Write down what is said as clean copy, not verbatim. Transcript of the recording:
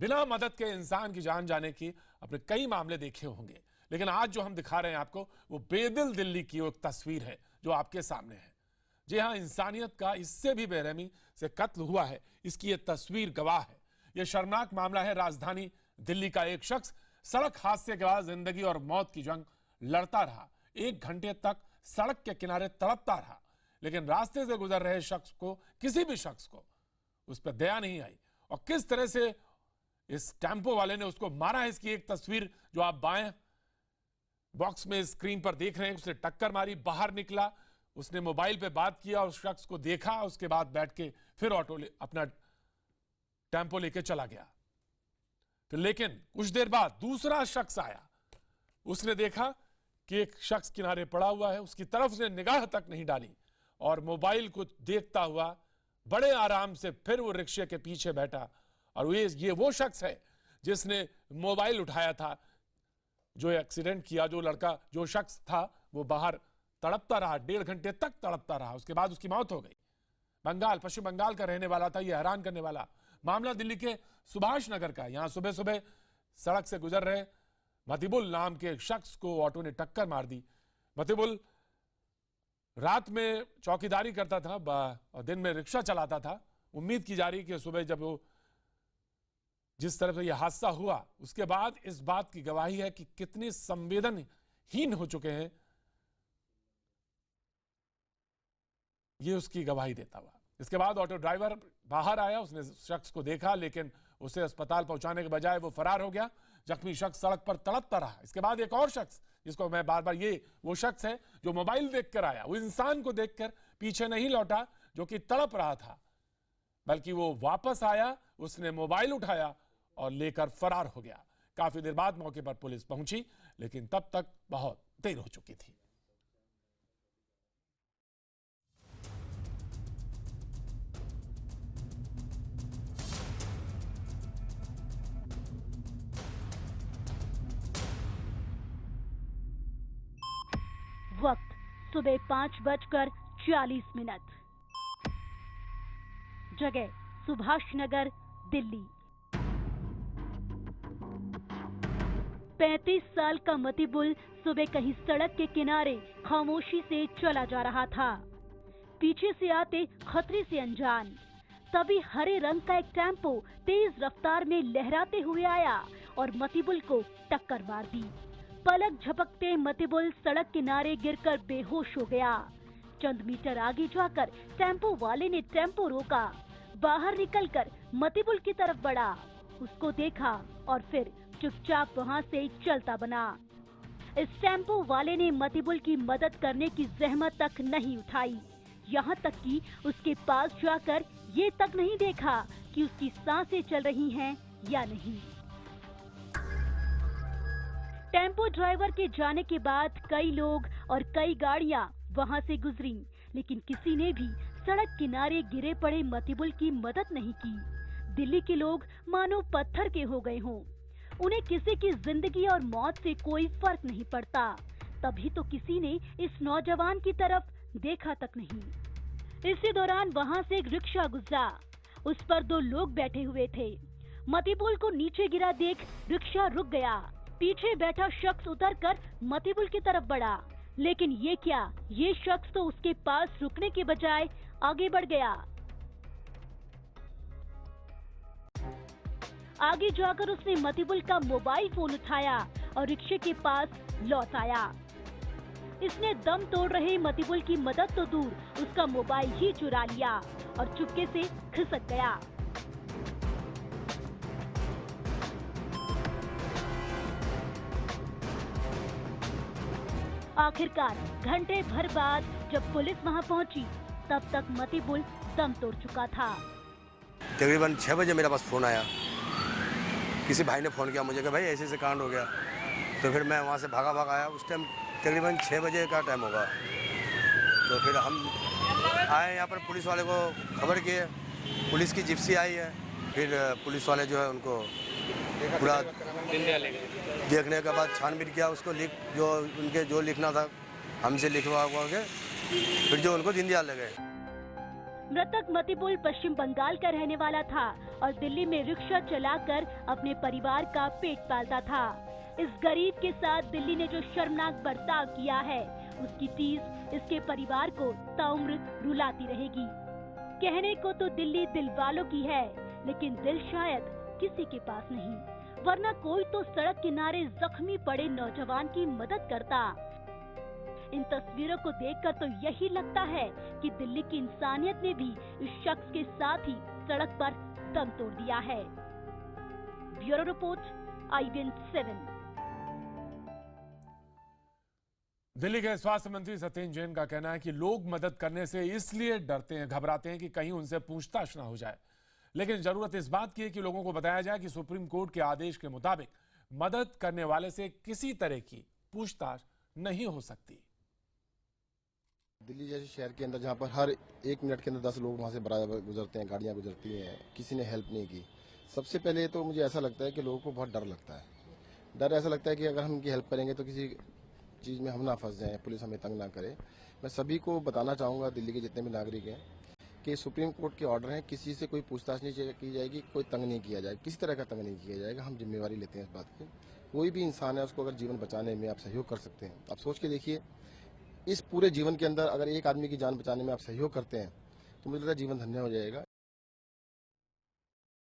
बिना मदद के इंसान की जान जाने की अपने कई मामले देखे होंगे, लेकिन आज जो हम दिखा रहे हैं आपको वो बेदिल दिल्ली की एक तस्वीर है जो आपके सामने है। जी हाँ, इंसानियत का इससे भी बेरहमी से कत्ल हुआ है, इसकी ये तस्वीर गवाह है। यह शर्मनाक मामला है। राजधानी दिल्ली का एक शख्स सड़क हादसे के बाद जिंदगी और मौत की जंग लड़ता रहा। 1 घंटे तक सड़क के किनारे तड़पता रहा, लेकिन रास्ते से गुजर रहे शख्स को, किसी भी शख्स को उस पर दया नहीं आई। और किस तरह से इस टेम्पो वाले ने उसको मारा है, इसकी एक तस्वीर जो आप बाएं बॉक्स में स्क्रीन पर देख रहे हैं। उसने टक्कर मारी, बाहर निकला, उसने मोबाइल पे बात किया, उस शख्स को देखा, उसके बाद बैठ के फिर अपना टेम्पो लेके चला गया। फिर लेकिन कुछ देर बाद दूसरा शख्स आया, उसने देखा कि एक शख्स किनारे पड़ा हुआ है, उसकी तरफ उसने निगाह तक नहीं डाली और मोबाइल को देखता हुआ बड़े आराम से फिर वो रिक्शे के पीछे बैठा। और ये वो शख्स है जिसने मोबाइल उठाया था, जो एक्सीडेंट किया। जो शख्स था वो बाहर तड़पता रहा, 1.5 घंटे तक तड़पता रहा, उसके बाद उसकी मौत हो गई। पश्चिम बंगाल का रहने वाला था। यह हैरान करने वाला मामला दिल्ली के सुभाष नगर का। यहां सुबह सुबह सड़क से गुजर रहे मतिबुल नाम के एक शख्स को ऑटो ने टक्कर मार दी। मतिबुल रात में चौकीदारी करता था और दिन में रिक्शा चलाता था। उम्मीद की जा रही कि सुबह जब वो जिस तरह से यह हादसा हुआ, उसके बाद इस बात की गवाही है कि कितनी संवेदनहीन हो चुके हैं, ये उसकी गवाही देता हुआ। इसके बाद ऑटो ड्राइवर बाहर आया, उसने शख्स को देखा, लेकिन उसे अस्पताल पहुंचाने के बजाय वो फरार हो गया। जख्मी शख्स सड़क पर तड़पता रहा। इसके बाद एक और शख्स, जिसको मैं बार बार, ये वो शख्स है जो मोबाइल देखकर आया, वो इंसान को देखकर पीछे नहीं लौटा जो कि तड़प रहा था, बल्कि वो वापस आया, उसने मोबाइल उठाया और लेकर फरार हो गया। काफी देर बाद मौके पर पुलिस पहुंची, लेकिन तब तक बहुत देर हो चुकी थी। वक्त सुबह 5:40। जगह सुभाष नगर, दिल्ली। 35 साल का मतिबुल सुबह कहीं सड़क के किनारे खामोशी से चला जा रहा था। पीछे से आते खतरे से अनजान, तभी हरे रंग का एक टेम्पो तेज रफ्तार में लहराते हुए आया और मतिबुल को टक्कर मार दी। पलक झपकते मतिबुल सड़क किनारे गिरकर बेहोश हो गया। चंद मीटर आगे जाकर टेम्पो वाले ने टेम्पो रोका, बाहर निकलकर मतिबुल की तरफ बढ़ा, उसको देखा और फिर चुपचाप वहां से चलता बना। इस टेम्पो वाले ने मतिबुल की मदद करने की जहमत तक नहीं उठाई, यहाँ तक कि उसके पास जाकर ये तक नहीं देखा कि उसकी सांसें चल रही हैं या नहीं। टेम्पो ड्राइवर के जाने के बाद कई लोग और कई गाड़ियां वहां से गुजरी, लेकिन किसी ने भी सड़क किनारे गिरे पड़े मतिबुल की मदद नहीं की। दिल्ली के लोग मानो पत्थर के हो गए हों, उन्हें किसी की जिंदगी और मौत से कोई फर्क नहीं पड़ता। तभी तो किसी ने इस नौजवान की तरफ देखा तक नहीं। इसी दौरान वहां से एक रिक्शा गुजरा, उस पर 2 लोग बैठे हुए थे। मतिबुल को नीचे गिरा देख रिक्शा रुक गया। पीछे बैठा शख्स उतरकर मतिबुल की तरफ बढ़ा, लेकिन ये क्या, ये शख्स तो उसके पास रुकने के बजाय आगे बढ़ गया। आगे जाकर उसने मतिबुल का मोबाइल फोन उठाया और रिक्शे के पास लौट आया। इसने दम तोड़ रहे मतिबुल की मदद तो दूर, उसका मोबाइल ही चुरा लिया और चुपके से खिसक गया। आखिरकार घंटे भर बाद जब पुलिस वहां पहुंची, तब तक मतिबुल दम तोड़ चुका था। तकरीबन 6 बजे मेरे पास फोन आया, किसी भाई ने फोन किया मुझे कि भाई ऐसे कांड हो गया। तो फिर मैं वहाँ से भागा आया। उस टाइम तकरीबन 6 बजे का टाइम होगा। तो फिर हम आए यहाँ पर, पुलिस वाले को खबर किए, पुलिस की जिप्सी आई है। फिर पुलिस वाले जो है उनको पूरा देखने के बाद छानबीन किया, उसको जो लिखना था हमसे लिखवा के, फिर जो उनको जिंदिया ले गए। मृतक मतिबुल पश्चिम बंगाल का रहने वाला था और दिल्ली में रिक्शा चलाकर अपने परिवार का पेट पालता था। इस गरीब के साथ दिल्ली ने जो शर्मनाक बर्ताव किया है, उसकी टीस इसके परिवार को ताउम्र रुलाती रहेगी। कहने को तो दिल्ली दिल वालों की है, लेकिन दिल शायद किसी के पास नहीं, वरना कोई तो सड़क किनारे जख्मी पड़े नौजवान की मदद करता। इन तस्वीरों को देखकर तो यही लगता है कि दिल्ली की इंसानियत ने भी इस शख्स के साथ ही सड़क पर दम तोड़ दिया है। Bureau report, IBN 7। दिल्ली के स्वास्थ्य मंत्री सत्येंद्र जैन का कहना है कि लोग मदद करने से इसलिए डरते हैं, घबराते हैं कि कहीं उनसे पूछताछ ना हो जाए। लेकिन जरूरत इस बात की है कि लोगों को बताया जाए कि सुप्रीम कोर्ट के आदेश के मुताबिक मदद करने वाले से किसी तरह की पूछताछ नहीं हो सकती। दिल्ली जैसे शहर के अंदर जहाँ पर हर 1 मिनट के अंदर 10 लोग वहाँ से बराबर गुजरते हैं, गाड़ियाँ गुजरती हैं, किसी ने हेल्प नहीं की। सबसे पहले तो मुझे ऐसा लगता है कि लोगों को बहुत डर लगता है। डर ऐसा लगता है कि अगर हम इनकी हेल्प करेंगे तो किसी चीज़ में हम ना फंस जाएं, पुलिस हमें तंग ना करे। मैं सभी को बताना चाहूँगा, दिल्ली के जितने भी नागरिक हैं, कि सुप्रीम कोर्ट के ऑर्डर हैं, किसी से कोई पूछताछ नहीं की जाएगी, कोई तंग नहीं किया जाएगा, किसी तरह का तंग नहीं किया जाएगा। हम जिम्मेवारी लेते हैं इस बात की। कोई भी इंसान है, उसको अगर जीवन बचाने में आप सहयोग कर सकते हैं, आप सोच के देखिए, इस पूरे जीवन के अंदर अगर एक आदमी की जान बचाने में आप सहयोग करते हैं तो मुझे लगता है जीवन धन्य हो जाएगा।